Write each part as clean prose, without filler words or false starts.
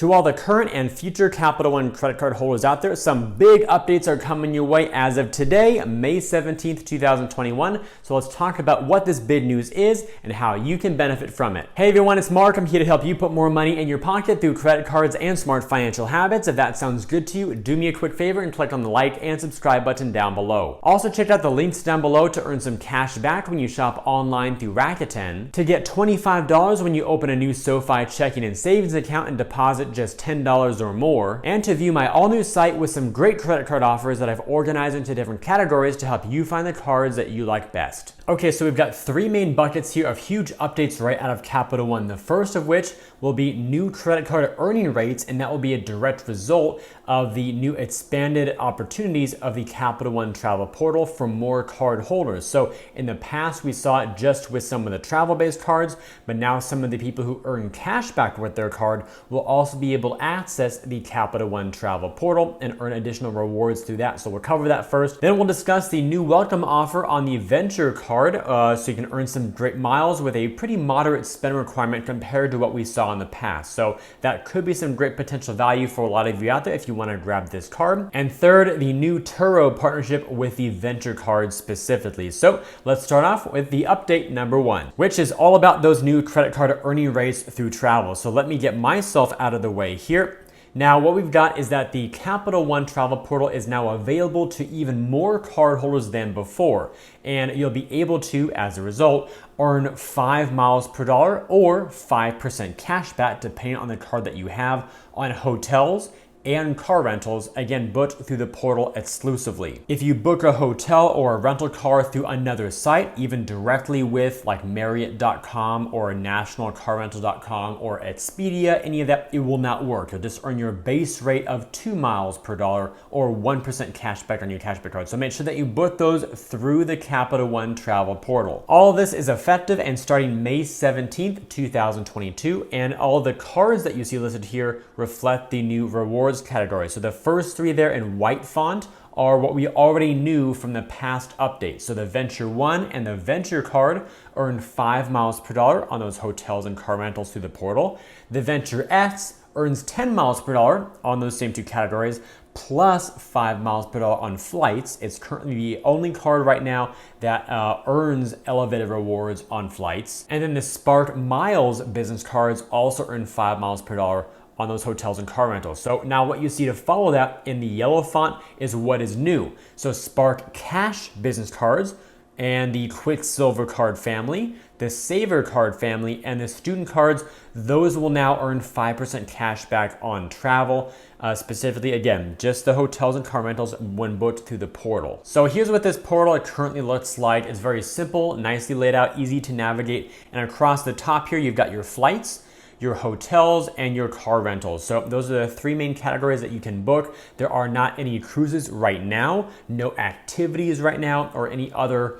To all the current and future Capital One credit card holders out there, some big updates are coming your way as of today, May 17th, 2021. So let's talk about what this big news is and how you can benefit from it. Hey everyone, it's Mark. I'm here to help you put more money in your pocket through credit cards and smart financial habits. If that sounds good to you, do me a quick favor and click on the like and subscribe button down below. Also check out the links down below to earn some cash back when you shop online through Rakuten, to get $25 when you open a new SOFI checking and savings account and deposit just $10 or more, and to view my all-new site with some great credit card offers that I've organized into different categories to help you find the cards that you like best. Okay, so we've got three main buckets here of huge updates right out of Capital One. The first of which will be new credit card earning rates, and that will be a direct result of the new expanded opportunities of the Capital One travel portal for more card holders. So in the past, we saw it just with some of the travel-based cards, but now some of the people who earn cash back with their card will also be able to access the Capital One travel portal and earn additional rewards through that. So we'll cover that first. Then we'll discuss the new welcome offer on the Venture card, so you can earn some great miles with a pretty moderate spend requirement compared to what we saw in the past. So that could be some great potential value for a lot of you out there if you want to grab this card. And third, the new Turo partnership with the Venture card specifically. So let's start off with the update number one, which is all about those new credit card earning rates through travel. So let me get myself out of the way here. Now, what we've got is that the Capital One travel portal is now available to even more cardholders than before. And you'll be able to, as a result, earn 5 miles per dollar or 5% cash back, depending on the card that you have, on hotels and car rentals, again, booked through the portal exclusively. If you book a hotel or a rental car through another site, even directly with like Marriott.com or nationalcarrental.com or Expedia, any of that, it will not work. You'll just earn your base rate of 2 miles per dollar or 1% cash back on your cashback card. So make sure that you book those through the Capital One travel portal. All of this is effective and starting May 17th, 2022, and all the cards that you see listed here reflect the new rewards category. So the first three there in white font are what we already knew from the past updates. So the VentureOne and the Venture card earn 5 miles per dollar on those hotels and car rentals through the portal. The VentureX earns 10 miles per dollar on those same two categories, plus 5 miles per dollar on flights. It's currently the only card right now that earns elevated rewards on flights. And then the Spark Miles business cards also earn 5 miles per dollar on those hotels and car rentals. So now what you see to follow that in the yellow font is what is new. So Spark Cash business cards and the Quicksilver card family, the Saver card family, and the student cards, those will now earn 5% cash back on travel. Specifically, again, just the hotels and car rentals when booked through the portal. So here's what this portal currently looks like. It's very simple, nicely laid out, easy to navigate. And across the top here, you've got your flights, your hotels, and your car rentals. So those are the three main categories that you can book. There are not any cruises right now, no activities right now, or any other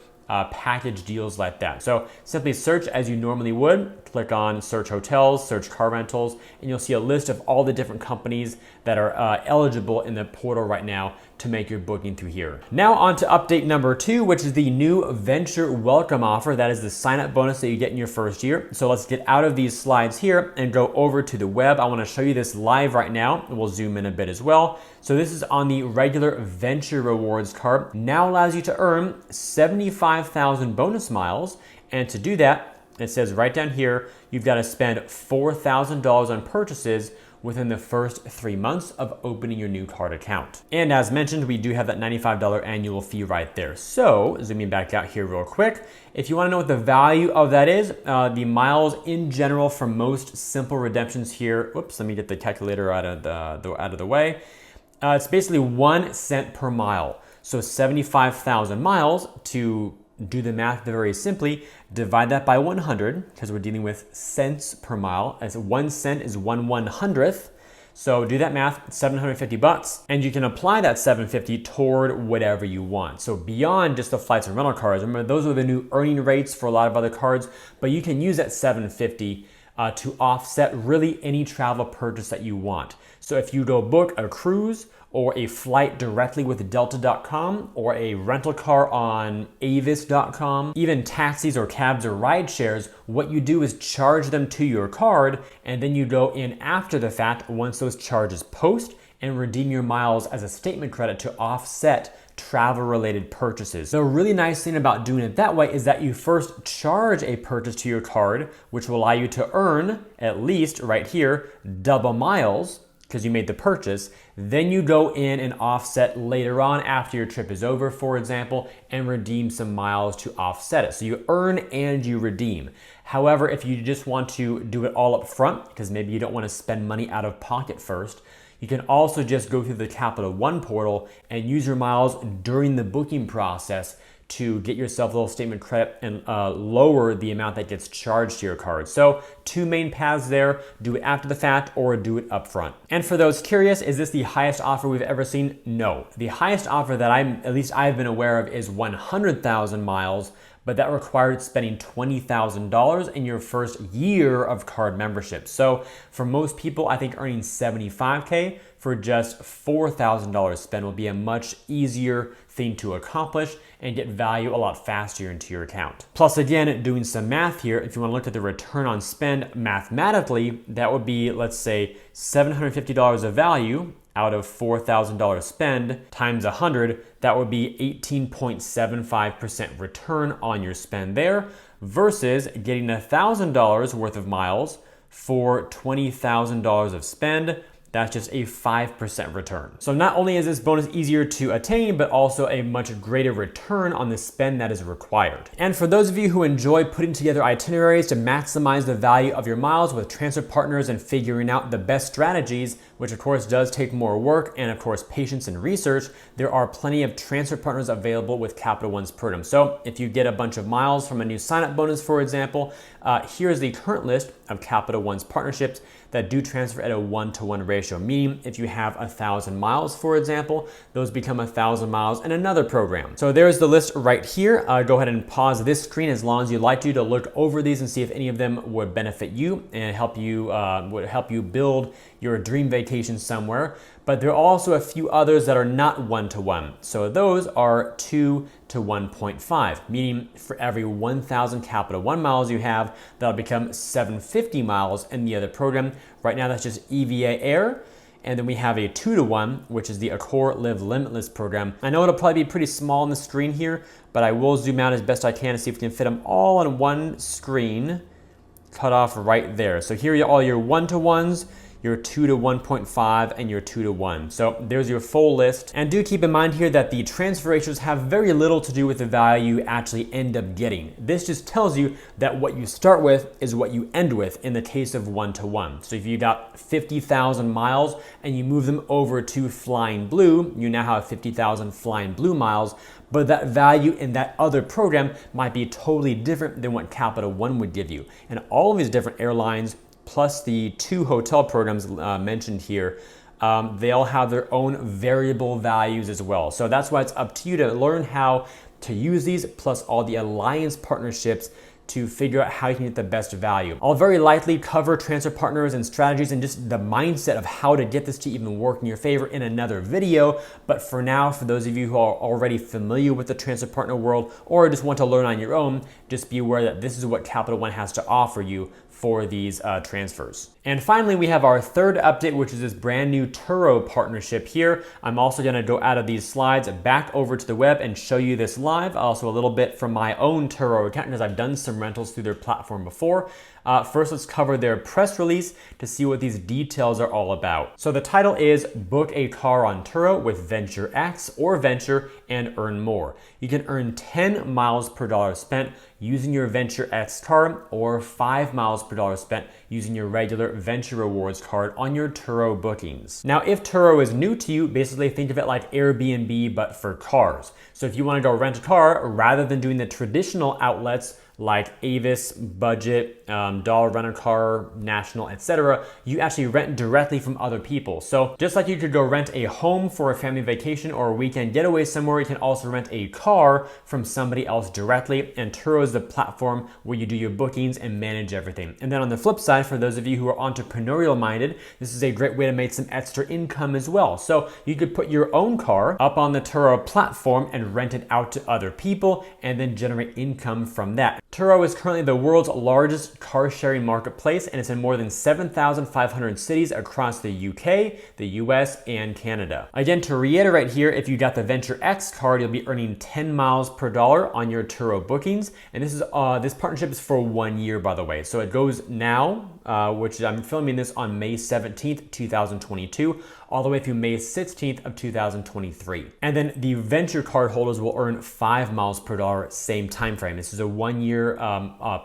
package deals like that. So simply search as you normally would, click on search hotels, search car rentals, and you'll see a list of all the different companies that are eligible in the portal right now to make your booking through here. Now on to update number two, which is the new Venture welcome offer. That is the sign up bonus that you get in your first year. So let's get out of these slides here and go over to the web. I want to show you this live right now. We'll zoom in a bit as well. So this is on the regular Venture rewards card. Now allows you to earn 75,000 bonus miles. And to do that, it says right down here, you've got to spend $4,000 on purchases within the first 3 months of opening your new card account. And as mentioned, we do have that $95 annual fee right there. So zooming back out here real quick, if you want to know what the value of that is, the miles in general for most simple redemptions here, whoops, let me get the calculator out of the way. It's basically 1 cent per mile. So 75,000 miles, to do the math very simply, divide that by 100, because we're dealing with cents per mile, as 1 cent is 1/100th. So do that math, $750, and you can apply that $750 toward whatever you want. So beyond just the flights and rental cards, remember those are the new earning rates for a lot of other cards, but you can use that $750 to offset really any travel purchase that you want. So if you go book a cruise or a flight directly with delta.com or a rental car on avis.com, even taxis or cabs or ride shares, what you do is charge them to your card, and then you go in after the fact once those charges post and redeem your miles as a statement credit to offset travel-related purchases. The really nice thing about doing it that way is that you first charge a purchase to your card, which will allow you to earn, at least right here, double miles because you made the purchase. Then you go in and offset later on after your trip is over, for example, and redeem some miles to offset it. So you earn and you redeem. However, if you just want to do it all up front, because maybe you don't want to spend money out of pocket first, you can also just go through the Capital One portal and use your miles during the booking process to get yourself a little statement credit and lower the amount that gets charged to your card. So two main paths there: do it after the fact or do it up front. And for those curious, is this the highest offer we've ever seen? No. The highest offer that at least I've been aware of is 100,000 miles, but that required spending $20,000 in your first year of card membership. So for most people, I think earning $75K for just $4,000 spend will be a much easier thing to accomplish and get value a lot faster into your account. Plus, again, doing some math here, if you want to look at the return on spend mathematically, that would be, let's say, $750 of value out of $4,000 spend times 100, that would be 18.75% return on your spend there, versus getting $1,000 worth of miles for $20,000 of spend. That's just a 5% return. So not only is this bonus easier to attain, but also a much greater return on the spend that is required. And for those of you who enjoy putting together itineraries to maximize the value of your miles with transfer partners and figuring out the best strategies, which of course does take more work and of course patience and research, there are plenty of transfer partners available with Capital One's program. So if you get a bunch of miles from a new sign-up bonus, for example, here's the current list of Capital One's partnerships that do transfer at a 1-to-1 ratio, meaning if you have 1,000 miles, for example, those become 1,000 miles in another program. So there's the list right here. Go ahead and pause this screen as long as you'd like to look over these and see if any of them would benefit you and help you build your dream vacation somewhere. But there are also a few others that are not 1-to-1. So those are 2 to 1.5, meaning for every 1,000 Capital One miles you have, that'll become 750 miles in the other program. Right now that's just EVA Air. And then we have a 2-to-1, which is the Accor Live Limitless program. I know it'll probably be pretty small on the screen here, but I will zoom out as best I can to see if we can fit them all on one screen. Cut off right there. So here are all your 1-to-1s, your 2 to 1.5, and your 2 to 1. So there's your full list. And do keep in mind here that the transfer ratios have very little to do with the value you actually end up getting. This just tells you that what you start with is what you end with in the case of 1-to-1. So if you got 50,000 miles and you move them over to Flying Blue, you now have 50,000 Flying Blue miles, but that value in that other program might be totally different than what Capital One would give you. And all of these different airlines, plus the 2 hotel programs mentioned here, they all have their own variable values as well. So that's why it's up to you to learn how to use these, plus all the alliance partnerships to figure out how you can get the best value. I'll very likely cover transfer partners and strategies and just the mindset of how to get this to even work in your favor in another video. But for now, for those of you who are already familiar with the transfer partner world or just want to learn on your own, just be aware that this is what Capital One has to offer you for these transfers. And finally, we have our third update, which is this brand new Turo partnership here. I'm also gonna go out of these slides back over to the web and show you this live. Also a little bit from my own Turo account because I've done some rentals through their platform before. First, let's cover their press release to see what these details are all about. So the title is Book a Car on Turo with VentureX or Venture and earn more. You can earn 10 miles per dollar spent using your VentureX card or 5 miles per dollar spent using your regular VentureOne card on your Turo bookings. Now, if Turo is new to you, basically think of it like Airbnb, but for cars. So if you want to go rent a car, rather than doing the traditional outlets like Avis, Budget, Dollar Rent a Car, National, etc., you actually rent directly from other people. So just like you could go rent a home for a family vacation or a weekend getaway somewhere, you can also rent a car from somebody else directly. And Turo is the platform where you do your bookings and manage everything. And then on the flip side, for those of you who are entrepreneurial minded, this is a great way to make some extra income as well. So you could put your own car up on the Turo platform and rent it out to other people and then generate income from that. Turo is currently the world's largest car sharing marketplace, and it's in more than 7,500 cities across the UK, the US, and Canada. Again, to reiterate here, if you got the VentureX card, you'll be earning 10 miles per dollar on your Turo bookings. And this partnership is for 1 year, by the way. So it goes now, which I'm filming this on May 17th, 2022, all the way through May 16th of 2023. And then the Venture card holders will earn 5 miles per dollar, same time frame. This is a 1 year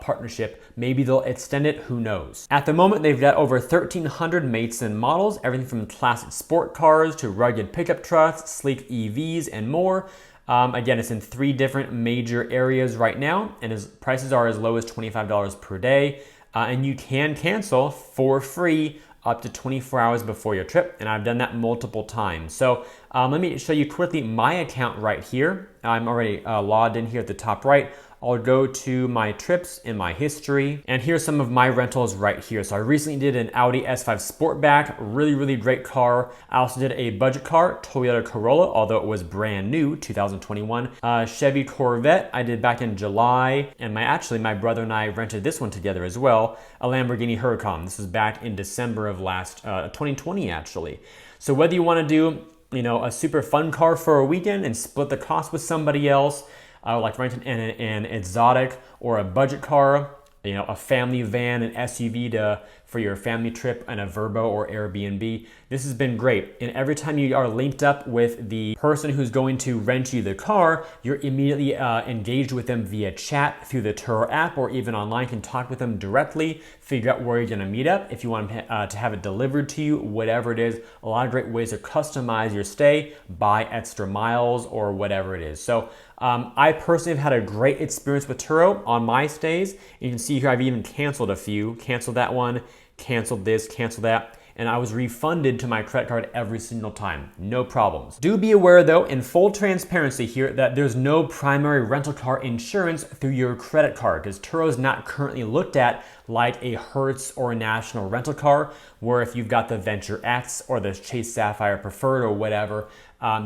partnership. Maybe they'll extend it, who knows. At the moment, they've got over 1,300 mates and models, everything from classic sport cars to rugged pickup trucks, sleek EVs, and more. Again, it's in 3 different major areas right now, and its prices are as low as $25 per day. And you can cancel for free up to 24 hours before your trip, and I've done that multiple times. So let me show you quickly my account right here. I'm already logged in here at the top right. I'll go to my trips in my history, and here's some of my rentals right here. So I recently did an Audi S5 Sportback, really great car. I also did a budget car, Toyota Corolla, although it was brand new, 2021. Chevy Corvette I did back in July, and my brother and I rented this one together as well, a Lamborghini Huracan. This was back in December of 2020 actually. So whether you want to do, a super fun car for a weekend and split the cost with somebody else, like renting an exotic or a budget car, a family van, an SUV for your family trip, and a Verbo or Airbnb. This has been great. And every time you are linked up with the person who's going to rent you the car, you're immediately engaged with them via chat through the Turo app, or even online, can talk with them directly, figure out where you're gonna meet up, if you want to have it delivered to you, whatever it is. A lot of great ways to customize your stay, buy extra miles, or whatever it is. So I personally have had a great experience with Turo on my stays. You can see here I've even canceled a few, canceled that one, canceled this, canceled that, and I was refunded to my credit card every single time, no problems. Do be aware though, in full transparency here, that there's no primary rental car insurance through your credit card, because Turo is not currently looked at like a Hertz or a National rental car, where if you've got the VentureX or the Chase Sapphire Preferred or whatever,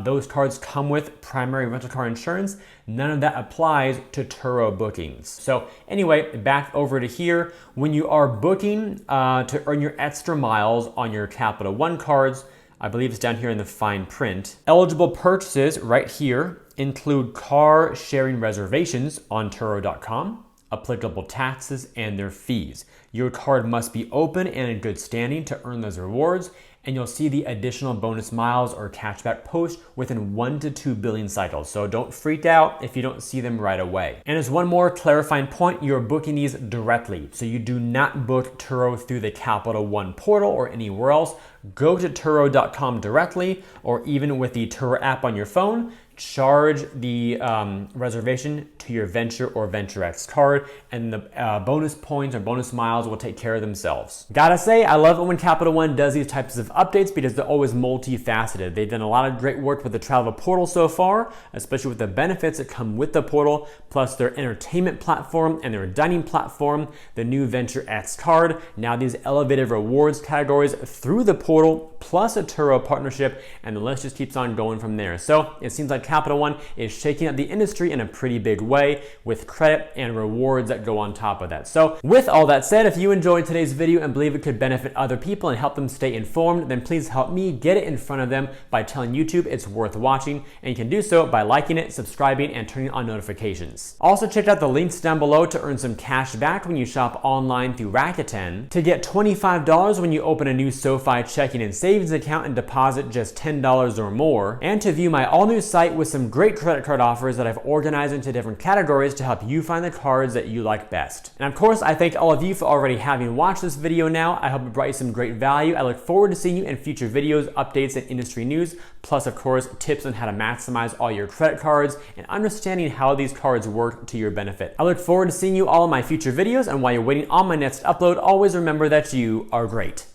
those cards come with primary rental car insurance. None of that applies to Turo bookings. So anyway, back over to here. When you are booking to earn your extra miles on your Capital One cards, I believe it's down here in the fine print. Eligible purchases right here include car sharing reservations on Turo.com, applicable taxes and their fees. Your card must be open and in good standing to earn those rewards, and you'll see the additional bonus miles or cashback post within 1 to 2 billion cycles. So don't freak out if you don't see them right away. And as one more clarifying point, you're booking these directly. So you do not book Turo through the Capital One portal or anywhere else. Go to Turo.com directly, or even with the Turo app on your phone, charge the reservation to your Venture or VentureX card, and the bonus points or bonus miles will take care of themselves. Gotta say, I love it when Capital One does these types of updates because they're always multifaceted. They've done a lot of great work with the travel portal so far, especially with the benefits that come with the portal, plus their entertainment platform and their dining platform, the new VentureX card, now these elevated rewards categories through the portal, plus a Turo partnership, and the list just keeps on going from there. So it seems like Capital One is shaking up the industry in a pretty big way with credit and rewards that go on top of that. So with all that said, if you enjoyed today's video and believe it could benefit other people and help them stay informed, then please help me get it in front of them by telling YouTube it's worth watching, and you can do so by liking it, subscribing, and turning on notifications. Also check out the links down below to earn some cash back when you shop online through Rakuten, to get $25 when you open a new SOFI checking and savings account and deposit just $10 or more, and to view my all-new site site with some great credit card offers that I've organized into different categories to help you find the cards that you like best. And of course, I thank all of you for already having watched this video now. I hope it brought you some great value. I look forward to seeing you in future videos, updates, and industry news, plus of course, tips on how to maximize all your credit cards and understanding how these cards work to your benefit. I look forward to seeing you all in my future videos, and while you're waiting on my next upload, always remember that you are great.